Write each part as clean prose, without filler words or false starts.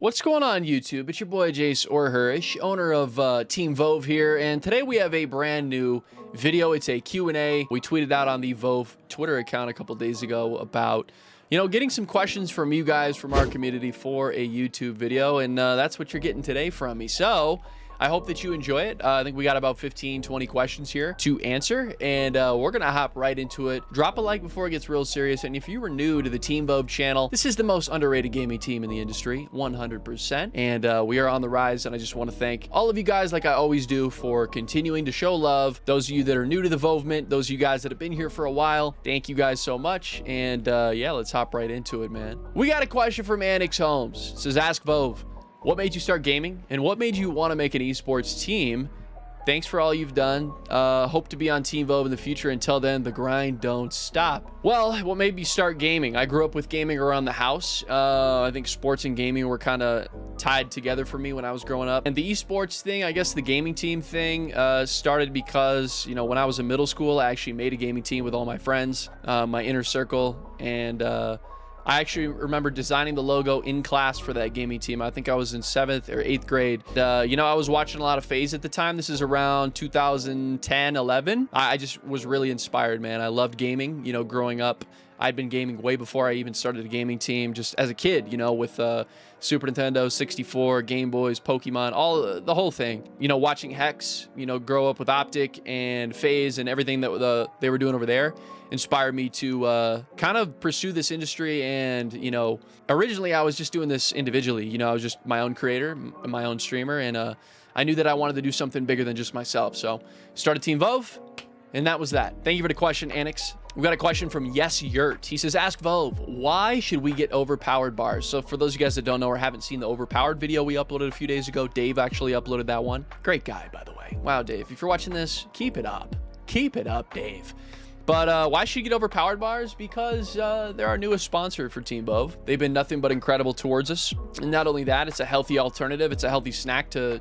What's going on, YouTube? It's your boy Jace or Herish, owner of Team Vove here, and today we have a brand new video. It's a Q&A. We tweeted out on the Vove Twitter account a couple days ago about, you know, getting some questions from you guys, from our community for a YouTube video, and that's what you're getting today from me. So I hope that you enjoy it. I think we got about 15-20 questions here to answer, and we're gonna hop right into it. Drop a like before it gets real serious, and if you were new to the Team Vove channel, this is the most underrated gaming team in the industry, 100%, and we are on the rise, and I just want to thank all of you guys, like I always do, for continuing to show love. Those of you that are new to the Vovement, those of you guys that have been here for a while, thank you guys so much, and yeah, let's hop right into it, man. We got a question from Anix Holmes. It says, ask Vove, what made you start gaming, and what made you want to make an esports team? Thanks for all you've done. Hope to be on Team Vove in the future. Until then, the grind don't stop. Well, what made me start gaming? I grew up with gaming around the house. I think sports and gaming were kind of tied together for me when I was growing up. And the esports thing, I guess the gaming team thing, started because, you know, when I was in middle school, I actually made a gaming team with all my friends, my inner circle, and I actually remember designing the logo in class for that gaming team. I think I was in 7th or 8th grade. You know, I was watching a lot of FaZe at the time. This is around 2010, 11. I just was really inspired, man. I loved gaming, you know, growing up. I'd been gaming way before I even started a gaming team, just as a kid, you know, with Super Nintendo, 64, Game Boys, Pokemon, the whole thing. You know, watching Hex, you know, grow up with Optic and FaZe and everything that they were doing over there inspired me to kind of pursue this industry. And, you know, originally I was just doing this individually. You know, I was just my own creator, my own streamer, and I knew that I wanted to do something bigger than just myself. So started Team Vove, and that was that. Thank you for the question, Anix. We got a question from Yes Yurt. He says, ask Vove, why should we get overpowered bars? So for those of you guys that don't know or haven't seen the overpowered video we uploaded a few days ago, Dave actually uploaded that one. Great guy, by the way. Wow, Dave, if you're watching this, keep it up. Keep it up, Dave. But why should you get overpowered bars? Because they're our newest sponsor for Team Vove. They've been nothing but incredible towards us. And not only that, it's a healthy alternative. It's a healthy snack to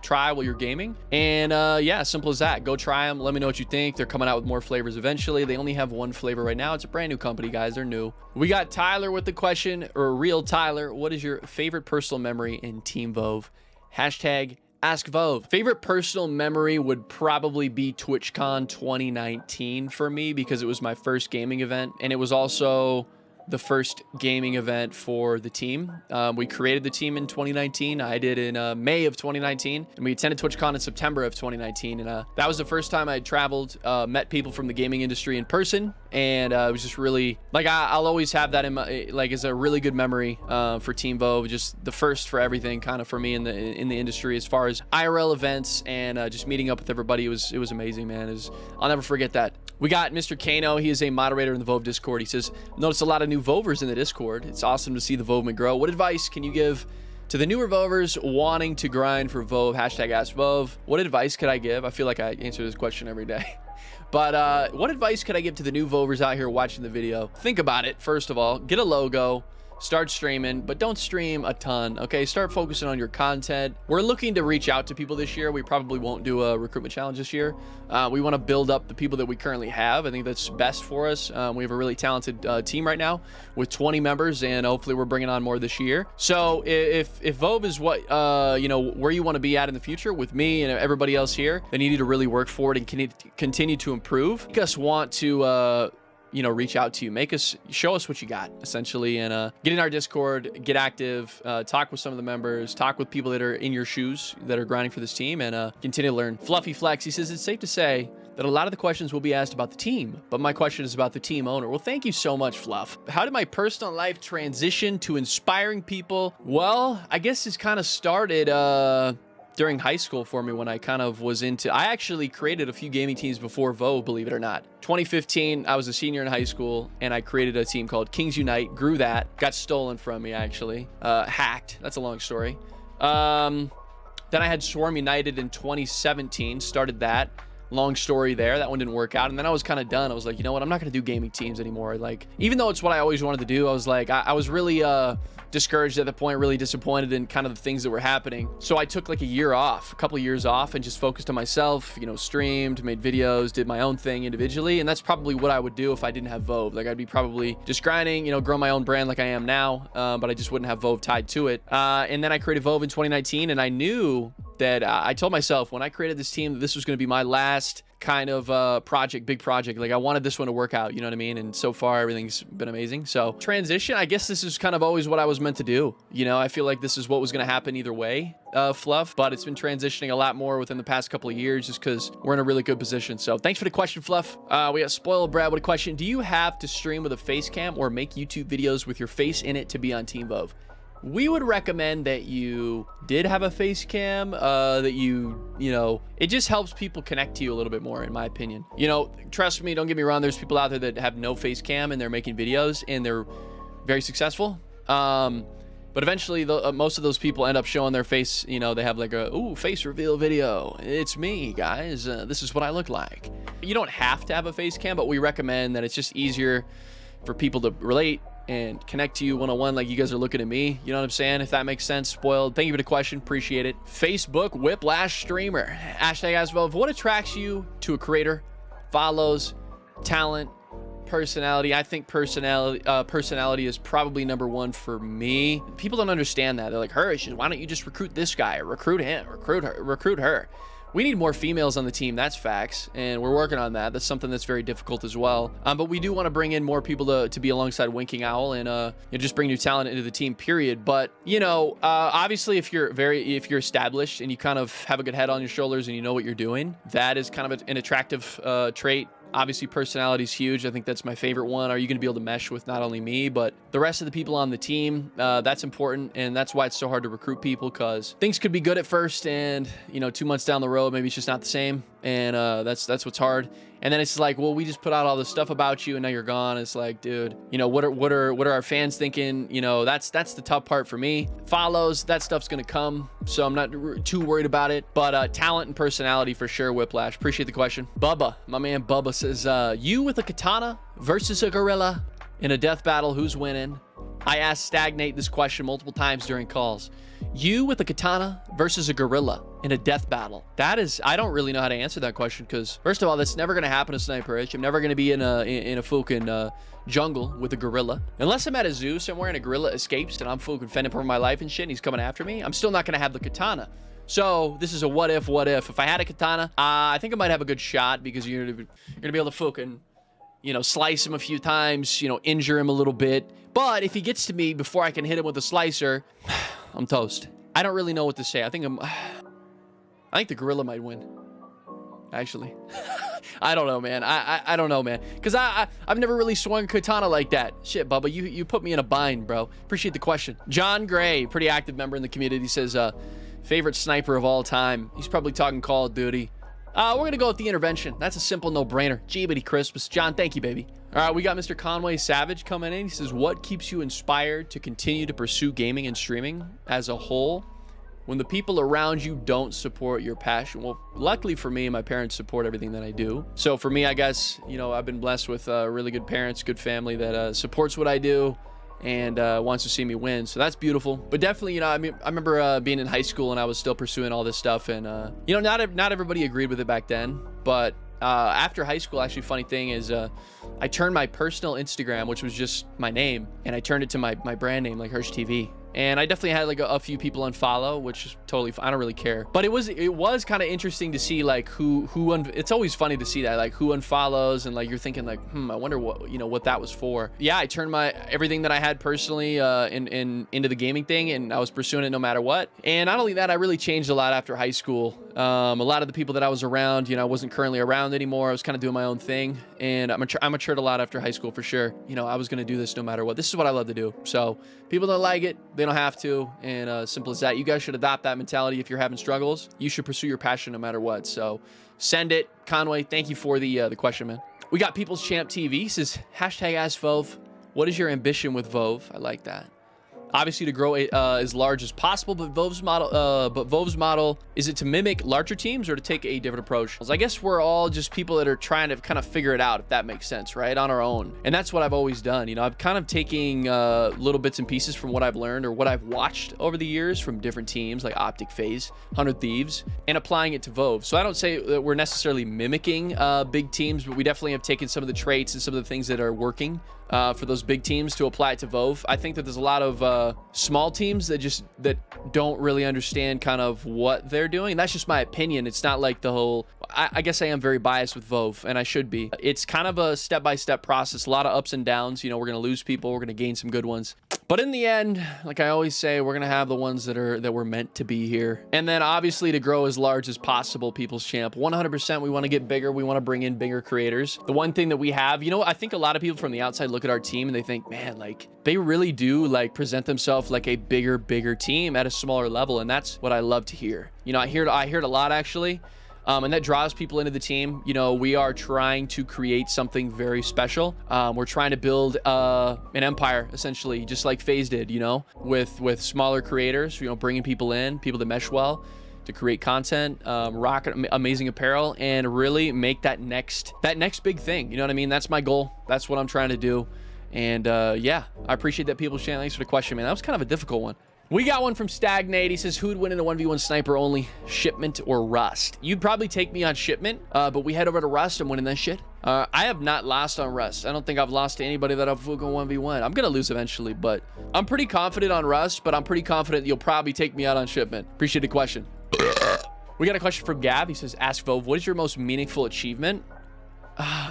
try while you're gaming. And yeah, simple as that. Go try them. Let me know what you think. They're coming out with more flavors eventually. They only have one flavor right now. It's a brand new company, guys. They're new. We got Tyler with the question, or real Tyler. What is your favorite personal memory in Team Vove? Hashtag Ask Vove. Favorite personal memory would probably be TwitchCon 2019 for me, because it was my first gaming event, and it was also the first gaming event for the team. We created the team in 2019. I did in May of 2019, and we attended TwitchCon in September of 2019. And that was the first time I had traveled, met people from the gaming industry in person, and it was just really, like, I'll always have that in my, like, as a really good memory for Team Vove. Just the first for everything, kind of, for me in the industry, as far as IRL events and just meeting up with everybody. It was amazing, man. I'll never forget that. We got Mr. QnA. He is a moderator in the Vove Discord. He says, notice a lot of new Vovers in the Discord. It's awesome to see the Vovement grow. What advice can you give to the newer Vovers wanting to grind for Vove? Hashtag Ask Vove. What advice could I give? I feel like I answer this question every day. But what advice could I give to the new Vovers out here watching the video? Think about it. First of all, get a logo. Start streaming, but don't stream a ton, okay? Start focusing on your content. We're looking to reach out to people this year. We probably won't do a recruitment challenge this year. We want to build up the people that we currently have. I think that's best for us. We have a really talented team right now with 20 members, and hopefully we're bringing on more this year. So if Vove is what, you know, where you want to be at in the future with me and everybody else here, then you need to really work for it and continue to improve. Make us want to, you know, reach out to you, show us what you got, essentially, and get in our Discord, get active, talk with some of the members, talk with people that are in your shoes, that are grinding for this team, and continue to learn. Fluffy Flex, he says, it's safe to say that a lot of the questions will be asked about the team, but my question is about the team owner. Well, thank you so much, Fluff. How did my personal life transition to inspiring people? Well, I guess it's kind of started during high school for me, when I kind of was into, I actually created a few gaming teams before Vove, believe it or not. 2015, I was a senior in high school, and I created a team called Kings Unite, grew that, got stolen from me, actually, hacked, that's a long story. Then I had Swarm United in 2017, started that. Long story there. That one didn't work out. And then I was kind of done. I was like, you know what? I'm not going to do gaming teams anymore. Like, even though it's what I always wanted to do, I was like, I was really discouraged at the point, really disappointed in kind of the things that were happening. So I took like a couple of years off, and just focused on myself, you know, streamed, made videos, did my own thing individually. And that's probably what I would do if I didn't have Vove. Like, I'd be probably just grinding, you know, grow my own brand like I am now, but I just wouldn't have Vove tied to it. And then I created Vove in 2019, and I knew that I told myself when I created this team that this was going to be my last kind of big project. Like, I wanted this one to work out, you know what I mean? And so far everything's been amazing. So transition, I guess this is kind of always what I was meant to do. You know, I feel like this is what was going to happen either way, Fluff, but it's been transitioning a lot more within the past couple of years just because we're in a really good position. So thanks for the question, Fluff. We got Spoiled Brad with a question. Do you have to stream with a face cam or make YouTube videos with your face in it to be on Team Vove? We would recommend that you did have a face cam, that you know, it just helps people connect to you a little bit more, in my opinion. You know, trust me, don't get me wrong, there's people out there that have no face cam and they're making videos and they're very successful. But eventually, most of those people end up showing their face. You know, they have like a, face reveal video. It's me, guys. This is what I look like. You don't have to have a face cam, but we recommend that it's just easier for people to relate and connect to you one-on-one, like you guys are looking at me. You know what I'm saying? If that makes sense. Spoiled, thank you for the question, appreciate it. Facebook Whiplash Streamer, #AskVove. What attracts you to a creator? Follows, talent, personality. I think personality is probably #1 for me. People don't understand that. They're like, Hirsch, why don't you just recruit this guy or recruit him, recruit her? We need more females on the team. That's facts, and we're working on that. That's something that's very difficult as well. But we do want to bring in more people to be alongside Winking Owl and you know, just bring new talent into the team, period. But you know, obviously, if you're established and you kind of have a good head on your shoulders and you know what you're doing, that is kind of an attractive trait. Obviously, personality is huge. I think that's my favorite one. Are you going to be able to mesh with not only me, but the rest of the people on the team? That's important, and that's why it's so hard to recruit people, because things could be good at first, and you know, 2 months down the road, maybe it's just not the same, and that's what's hard. And then it's like, well, we just put out all this stuff about you, and now you're gone. It's like, dude, you know, what are our fans thinking? You know, that's the tough part for me. Follows, that stuff's gonna come, so I'm not too worried about it. But talent and personality for sure. Whiplash, appreciate the question. Bubba, my man Bubba says, you with a katana versus a gorilla in a death battle, who's winning? I asked Stagnate this question multiple times during calls. You with a katana versus a gorilla in a death battle. That is, I don't really know how to answer that question, because first of all, that's never going to happen to Sniperish. I'm never going to be in a fucking jungle with a gorilla. Unless I'm at a zoo somewhere and a gorilla escapes and I'm fucking fending for my life and shit and he's coming after me, I'm still not going to have the katana. So this is a what if. If I had a katana, I think I might have a good shot, because you're going to be able to fucking, you know, slice him a few times, you know, injure him a little bit. But if he gets to me before I can hit him with a slicer, I'm toast. I don't really know what to say. I think the gorilla might win, actually. I don't know, man. I don't know, man, because I've never really swung a katana like that. Shit, Bubba, you put me in a bind, bro. Appreciate the question. John Gray, pretty active member in the community, says favorite sniper of all time. He's probably talking Call of Duty. We're gonna go with the intervention. That's a simple no-brainer. Jeebity Christmas. John, thank you, baby. All right, we got Mr. Conway Savage coming in. He says, what keeps you inspired to continue to pursue gaming and streaming as a whole when the people around you don't support your passion? Well, luckily for me, my parents support everything that I do. So for me, I guess, you know, I've been blessed with really good parents, good family that supports what I do and wants to see me win. So that's beautiful. But definitely, you know, I mean, I remember being in high school and I was still pursuing all this stuff, and you know, not everybody agreed with it back then. But after high school, actually, funny thing is, I turned my personal Instagram, which was just my name, and I turned it to my brand name, like Hirsch TV. And I definitely had like a few people unfollow, which is totally fine. I don't really care. But it was kind of interesting to see like it's always funny to see that, like who unfollows, and like you're thinking like, I wonder what that was for. Yeah, I turned everything that I had personally into the gaming thing, and I was pursuing it no matter what. And not only that, I really changed a lot after high school. A lot of the people that I was around, you know, I wasn't currently around anymore. I was kind of doing my own thing, and I matured a lot after high school for sure. You know, I was gonna do this no matter what. This is what I love to do. So people don't like it, they don't have to, and simple as that. You guys should adopt that mentality. If you're having struggles, you should pursue your passion no matter what. So send it. Conway, thank you for the question, man. We got People's Champ TV. He says, #AskVove. What is your ambition with Vove? I like that. obviously to grow as large as possible. But Vove's model, is it to mimic larger teams or to take a different approach? I guess we're all just people that are trying to kind of figure it out, if that makes sense, right? On our own. And that's what I've always done. You know, I've kind of taking little bits and pieces from what I've learned or what I've watched over the years from different teams like Optic Phase, 100 Thieves, and applying it to Vove. So I don't say that we're necessarily mimicking big teams, but we definitely have taken some of the traits and some of the things that are working for those big teams to apply it to Vove. I think that there's a lot of small teams that don't really understand kind of what they're doing. And that's just my opinion. It's not like the whole, I guess I am very biased with Vove, and I should be. It's kind of a step-by-step process, a lot of ups and downs. You know, we're going to lose people, we're going to gain some good ones. But in the end, like I always say, we're going to have the ones that were meant to be here. And then obviously to grow as large as possible, People's Champ. 100% we want to get bigger. We want to bring in bigger creators. The one thing that we have, you know, I think a lot of people from the outside look at our team and they think, man, like they really do like present themselves like a bigger team at a smaller level. And that's what I love to hear. You know, I hear it a lot actually. And that draws people into the team. You know, we are trying to create something very special. We're trying to build an empire, essentially, just like FaZe did, you know, with smaller creators, you know, bringing people in, people that mesh well to create content, rock amazing apparel, and really make that next big thing. You know what I mean? That's my goal. That's what I'm trying to do. And yeah, I appreciate that, People's Channel. Thanks for the question, man. That was kind of a difficult one. We got one from Stagnate. He says, who'd win in a 1v1 sniper only, Shipment or Rust? You'd probably take me on Shipment, but we head over to Rust. I'm winning this shit. I have not lost on Rust. I don't think I've lost to anybody that I've gone 1v1. I'm going to lose eventually, but I'm pretty confident on Rust, but I'm pretty confident you'll probably take me out on Shipment. Appreciate the question. We got a question from Gab. He says, ask Vove, what is your most meaningful achievement?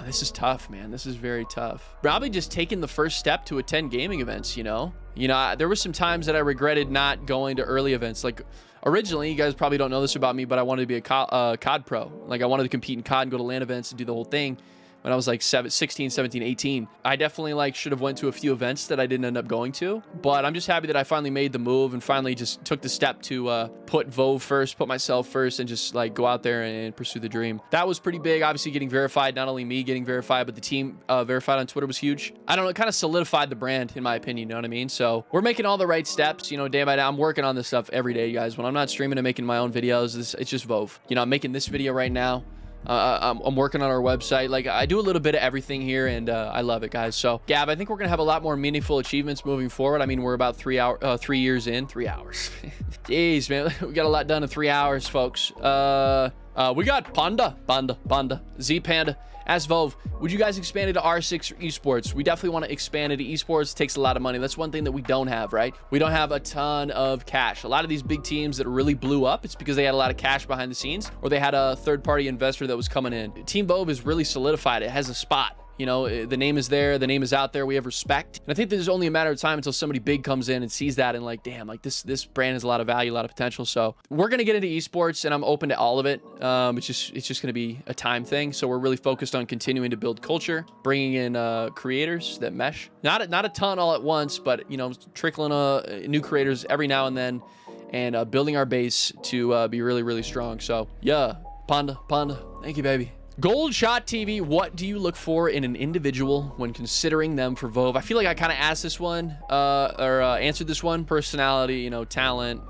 This is tough, man. This is very tough. Probably just taking the first step to attend gaming events, you know? There were some times that I regretted not going to early events. Like, originally, you guys probably don't know this about me, but I wanted to be a COD pro. Like, I wanted to compete in COD and go to LAN events and do the whole thing. When I was like 16, 17, 18, I definitely like should have went to a few events that I didn't end up going to. But I'm just happy that I finally made the move and finally just took the step to put Vove first, put myself first, and just like go out there and pursue the dream. That was pretty big. Obviously getting verified, not only me getting verified, but the team verified on Twitter was huge. I don't know, it kind of solidified the brand in my opinion, you know what I mean? So we're making all the right steps, you know, day by day. I'm working on this stuff every day, guys. When I'm not streaming and making my own videos, it's just Vove. You know, I'm making this video right now. I'm working on our website. Like, I do a little bit of everything here, and I love it, guys. So, Gab, I think we're gonna have a lot more meaningful achievements moving forward. I mean, we're about 3 years in. 3 hours. Jeez, man, we got a lot done in 3 hours, folks. We got Panda, Z Panda. Ask Vove, would you guys expand it to R6 esports? We definitely want to expand it to esports. It takes a lot of money. That's one thing that we don't have, right? We don't have a ton of cash. A lot of these big teams that really blew up, it's because they had a lot of cash behind the scenes, or they had a third-party investor that was coming in. Team Vove is really solidified. It has a spot. You know, the name is there, the name is out there, we have respect. And I think there's only a matter of time until somebody big comes in and sees that and like, damn, like this brand has a lot of value, a lot of potential. So we're gonna get into esports and I'm open to all of it. It's just gonna be a time thing. So we're really focused on continuing to build culture, bringing in creators that mesh. Not a ton all at once, but you know, trickling new creators every now and then, and building our base to be really, really strong. So yeah, Panda, thank you, baby. Gold Shot TV, what do you look for in an individual when considering them for Vove? I feel like I kind of asked this one, or answered this one. Personality, you know, talent,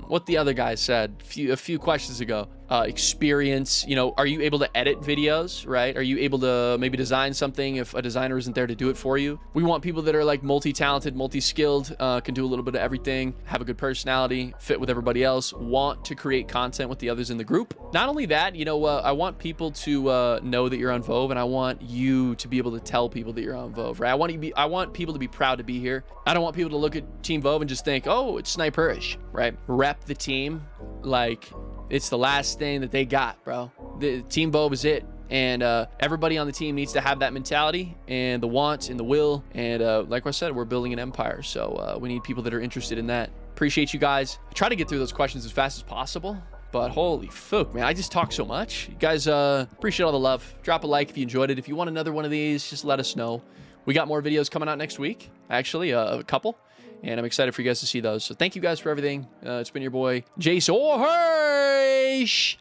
what the other guy said a few questions ago. Experience, you know, are you able to edit videos, right? Are you able to maybe design something if a designer isn't there to do it for you? We want people that are like multi-talented, multi-skilled, can do a little bit of everything, have a good personality, fit with everybody else, want to create content with the others in the group. Not only that, you know, I want people to know that you're on Vove, and I want you to be able to tell people that you're on Vove, right? I want people to be proud to be here. I don't want people to look at Team Vove and just think, oh, it's sniperish, right? Rep the team like it's the last thing that they got, bro. The Team Vove is it. And everybody on the team needs to have that mentality and the want and the will. And like I said, we're building an empire. So we need people that are interested in that. Appreciate you guys. I try to get through those questions as fast as possible. But holy fuck, man, I just talk so much. You guys, appreciate all the love. Drop a like if you enjoyed it. If you want another one of these, just let us know. We got more videos coming out next week. Actually, a couple. And I'm excited for you guys to see those. So thank you guys for everything. It's been your boy, Jace Orhersh.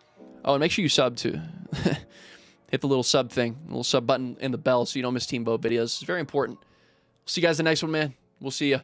Oh, and make sure you sub too. Hit the little sub thing, little sub button and the bell so you don't miss Team Vove videos. It's very important. See you guys in the next one, man. We'll see you.